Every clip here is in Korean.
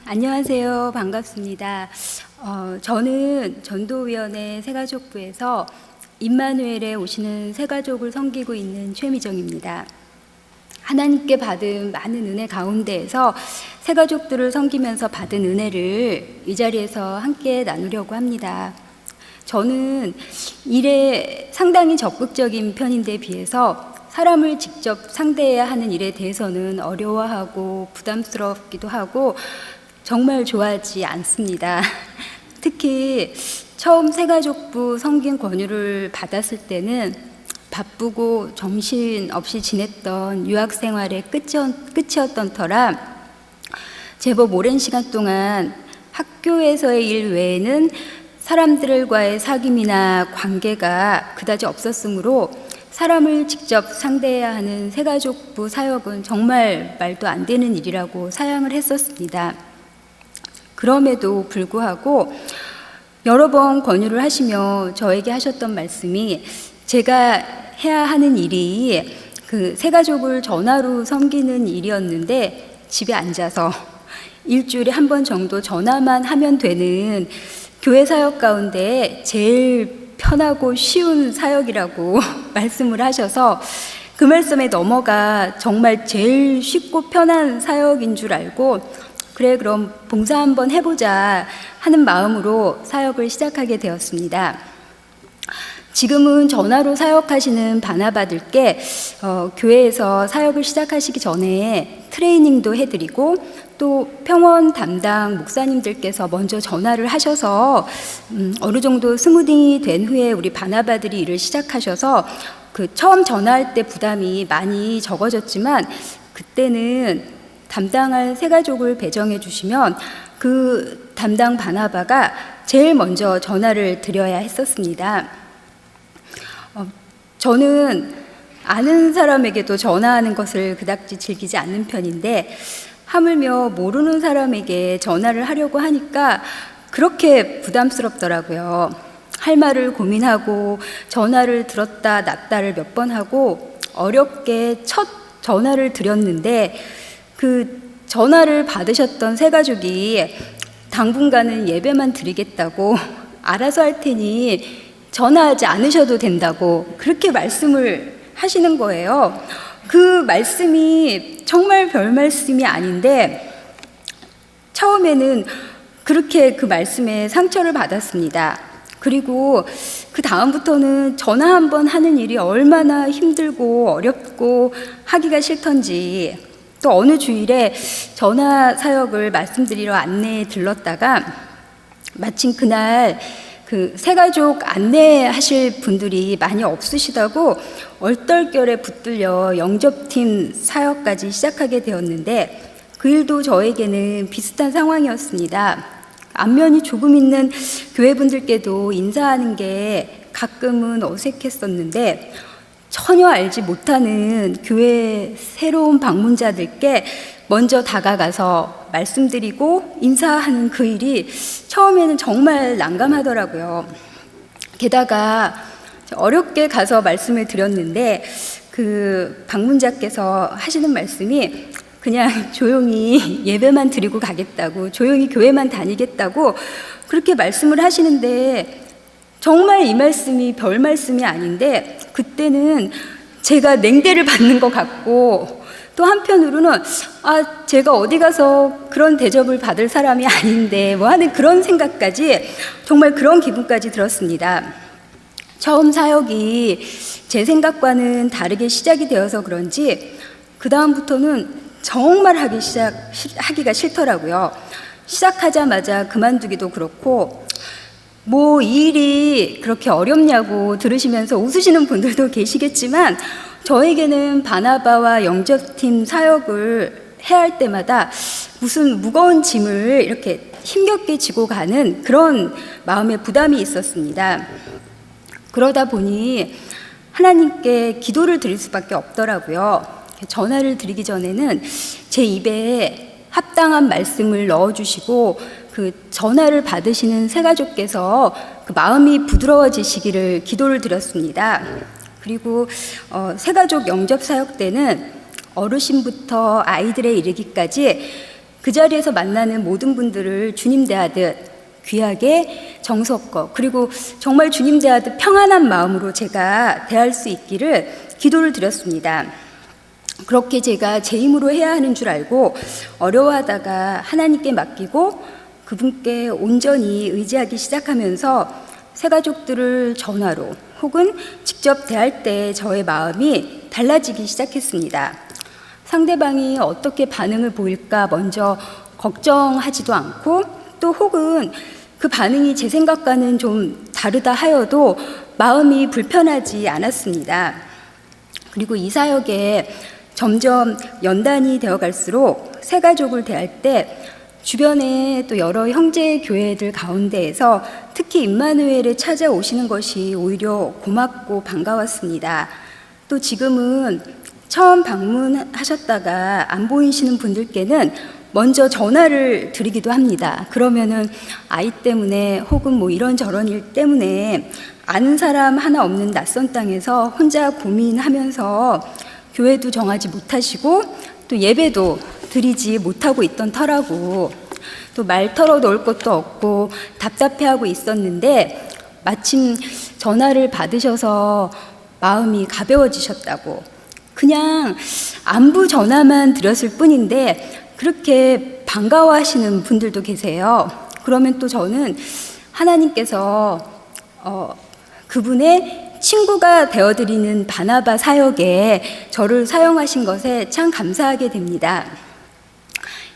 안녕하세요. 반갑습니다. 저는 전도위원회 새가족부에서 임마누엘에 오시는 새가족을 섬기고 있는 최미정입니다. 하나님께 받은 많은 은혜 가운데에서 새가족들을 섬기면서 받은 은혜를 이 자리에서 함께 나누려고 합니다. 저는 일에 상당히 적극적인 편인데 비해서 사람을 직접 상대해야 하는 일에 대해서는 어려워하고 부담스럽기도 하고 정말 좋아하지 않습니다. 특히 처음 새가족부 섬김 권유를 받았을 때는 바쁘고 정신없이 지냈던 유학 생활의 끝이었던 터라 제법 오랜 시간 동안 학교에서의 일 외에는 사람들과의 사귐이나 관계가 그다지 없었으므로 사람을 직접 상대해야 하는 새가족부 사역은 정말 말도 안 되는 일이라고 사양을 했었습니다. 그럼에도 불구하고 여러 번 권유를 하시며 저에게 하셨던 말씀이 제가 해야 하는 일이 그 새가족을 전화로 섬기는 일이었는데 집에 앉아서 일주일에 한 번 정도 전화만 하면 되는 교회 사역 가운데 제일 편하고 쉬운 사역이라고 말씀을 하셔서 그 말씀에 넘어가 정말 제일 쉽고 편한 사역인 줄 알고 그래 그럼 봉사 한번 해보자 하는 마음으로 사역을 시작하게 되었습니다. 지금은 전화로 사역하시는 바나바들께 교회에서 사역을 시작하시기 전에 트레이닝도 해드리고 또 평원 담당 목사님들께서 먼저 전화를 하셔서 어느 정도 스무딩이 된 후에 우리 바나바들이 일을 시작하셔서 그 처음 전화할 때 부담이 많이 적어졌지만 그때는 담당할 새가족을 배정해 주시면 그 담당 바나바가 제일 먼저 전화를 드려야 했었습니다. 저는 아는 사람에게도 전화하는 것을 그닥지 즐기지 않는 편인데 하물며 모르는 사람에게 전화를 하려고 하니까 그렇게 부담스럽더라고요. 할 말을 고민하고 전화를 들었다 놨다를 몇 번 하고 어렵게 첫 전화를 드렸는데 그 전화를 받으셨던 새가족이 당분간은 예배만 드리겠다고 알아서 할 테니 전화하지 않으셔도 된다고 그렇게 말씀을 하시는 거예요. 그 말씀이 정말 별 말씀이 아닌데 처음에는 그렇게 그 말씀에 상처를 받았습니다. 그리고 그 다음부터는 전화 한번 하는 일이 얼마나 힘들고 어렵고 하기가 싫던지 또 어느 주일에 전화 사역을 말씀드리러 안내에 들렀다가 마침 그날 그 새가족 안내하실 분들이 많이 없으시다고 얼떨결에 붙들려 영접팀 사역까지 시작하게 되었는데 그 일도 저에게는 비슷한 상황이었습니다. 안면이 조금 있는 교회분들께도 인사하는 게 가끔은 어색했었는데 전혀 알지 못하는 교회 새로운 방문자들께 먼저 다가가서 말씀드리고 인사하는 그 일이 처음에는 정말 난감하더라고요. 게다가 어렵게 가서 말씀을 드렸는데 그 방문자께서 하시는 말씀이 그냥 조용히 예배만 드리고 가겠다고 조용히 교회만 다니겠다고 그렇게 말씀을 하시는데 정말 이 말씀이 별 말씀이 아닌데 그때는 제가 냉대를 받는 것 같고 또 한편으로는 제가 어디 가서 그런 대접을 받을 사람이 아닌데 뭐 하는 그런 생각까지 정말 그런 기분까지 들었습니다. 처음 사역이 제 생각과는 다르게 시작이 되어서 그런지 그 다음부터는 정말 하기가 싫더라고요. 시작하자마자 그만두기도 그렇고 뭐 이 일이 그렇게 어렵냐고 들으시면서 웃으시는 분들도 계시겠지만 저에게는 바나바와 영접팀 사역을 해야 할 때마다 무슨 무거운 짐을 이렇게 힘겹게 지고 가는 그런 마음의 부담이 있었습니다. 그러다 보니 하나님께 기도를 드릴 수밖에 없더라고요. 전화를 드리기 전에는 제 입에 합당한 말씀을 넣어주시고 그 전화를 받으시는 새가족께서 그 마음이 부드러워지시기를 기도를 드렸습니다. 그리고 새가족 영접 사역 때는 어르신부터 아이들에 이르기까지 그 자리에서 만나는 모든 분들을 주님 대하듯 귀하게 정성껏 그리고 정말 주님 대하듯 평안한 마음으로 제가 대할 수 있기를 기도를 드렸습니다. 그렇게 제가 제 힘으로 해야 하는 줄 알고 어려워하다가 하나님께 맡기고 그분께 온전히 의지하기 시작하면서 새가족들을 전화로 혹은 직접 대할 때 저의 마음이 달라지기 시작했습니다. 상대방이 어떻게 반응을 보일까 먼저 걱정하지도 않고 또 혹은 그 반응이 제 생각과는 좀 다르다 하여도 마음이 불편하지 않았습니다. 그리고 이 사역에 점점 연단이 되어 갈수록 새가족을 대할 때 주변에 또 여러 형제 교회들 가운데에서 특히 임마누엘에 찾아오시는 것이 오히려 고맙고 반가웠습니다. 또 지금은 처음 방문하셨다가 안 보이시는 분들께는 먼저 전화를 드리기도 합니다. 그러면은 아이 때문에 혹은 뭐 이런저런 일 때문에 아는 사람 하나 없는 낯선 땅에서 혼자 고민하면서 교회도 정하지 못하시고 또 예배도 드리지 못하고 있던 터라고 또 말 털어 놓을 것도 없고 답답해하고 있었는데 마침 전화를 받으셔서 마음이 가벼워지셨다고 그냥 안부 전화만 드렸을 뿐인데 그렇게 반가워하시는 분들도 계세요. 그러면 또 저는 하나님께서 그분의 친구가 되어드리는 바나바 사역에 저를 사용하신 것에 참 감사하게 됩니다.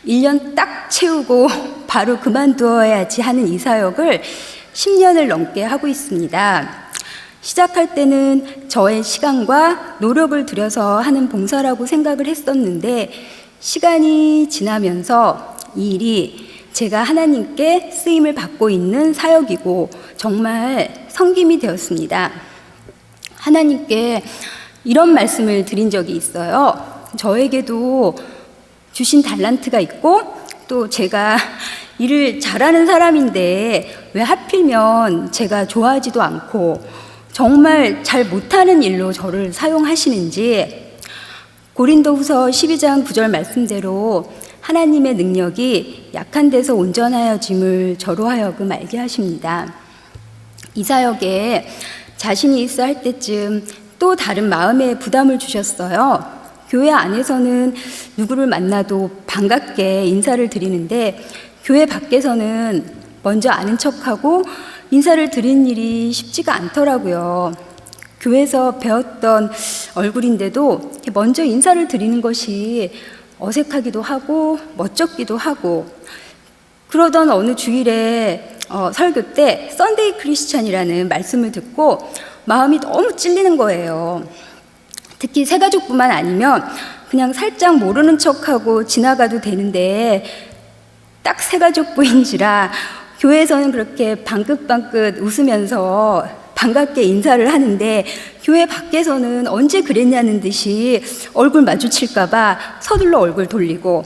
1년 딱 채우고 바로 그만두어야지 하는 이 사역을 10년을 넘게 하고 있습니다. 시작할 때는 저의 시간과 노력을 들여서 하는 봉사라고 생각을 했었는데 시간이 지나면서 이 일이 제가 하나님께 쓰임을 받고 있는 사역이고 정말 섬김이 되었습니다. 하나님께 이런 말씀을 드린 적이 있어요. 저에게도 주신 달란트가 있고 또 제가 일을 잘하는 사람인데 왜 하필이면 제가 좋아하지도 않고 정말 잘 못하는 일로 저를 사용하시는지 고린도후서 12장 9절 말씀대로 하나님의 능력이 약한 데서 온전하여짐을 저로 하여금 알게 하십니다. 이 사역에 자신이 있어 할 때쯤 또 다른 마음의 부담을 주셨어요. 교회 안에서는 누구를 만나도 반갑게 인사를 드리는데 교회 밖에서는 먼저 아는 척하고 인사를 드리는 일이 쉽지가 않더라고요. 교회에서 배웠던 얼굴인데도 먼저 인사를 드리는 것이 어색하기도 하고 멋쩍기도 하고 그러던 어느 주일에 설교 때 썬데이 크리스찬이라는 말씀을 듣고 마음이 너무 찔리는 거예요. 특히 새가족뿐만 아니면 그냥 살짝 모르는 척하고 지나가도 되는데 딱 새가족부인지라 교회에서는 그렇게 방긋방긋 웃으면서 반갑게 인사를 하는데 교회 밖에서는 언제 그랬냐는 듯이 얼굴 마주칠까 봐 서둘러 얼굴 돌리고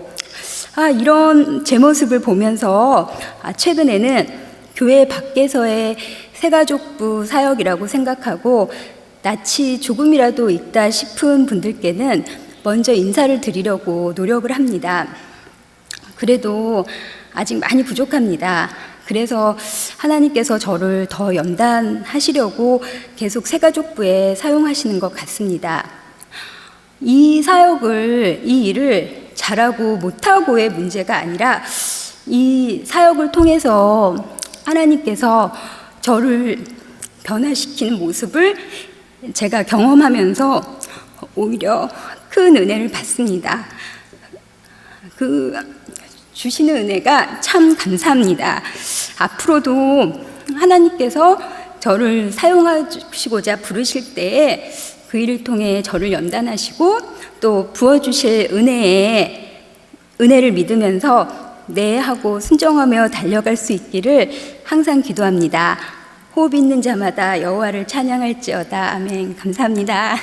이런 제 모습을 보면서 최근에는 교회 밖에서의 새가족부 사역이라고 생각하고 낯이 조금이라도 있다 싶은 분들께는 먼저 인사를 드리려고 노력을 합니다. 그래도 아직 많이 부족합니다. 그래서 하나님께서 저를 더 연단하시려고 계속 새가족부에 사용하시는 것 같습니다. 이 사역을, 이 일을 잘하고 못하고의 문제가 아니라 이 사역을 통해서 하나님께서 저를 변화시키는 모습을 제가 경험하면서 오히려 큰 은혜를 받습니다. 그 주시는 은혜가 참 감사합니다. 앞으로도 하나님께서 저를 사용하시고자 부르실 때에 그 일을 통해 저를 연단하시고 또 부어주실 은혜를 믿으면서 네 하고 순종하며 달려갈 수 있기를 항상 기도합니다. 호흡 있는 자마다 여호와를 찬양할지어다. 아멘. 감사합니다.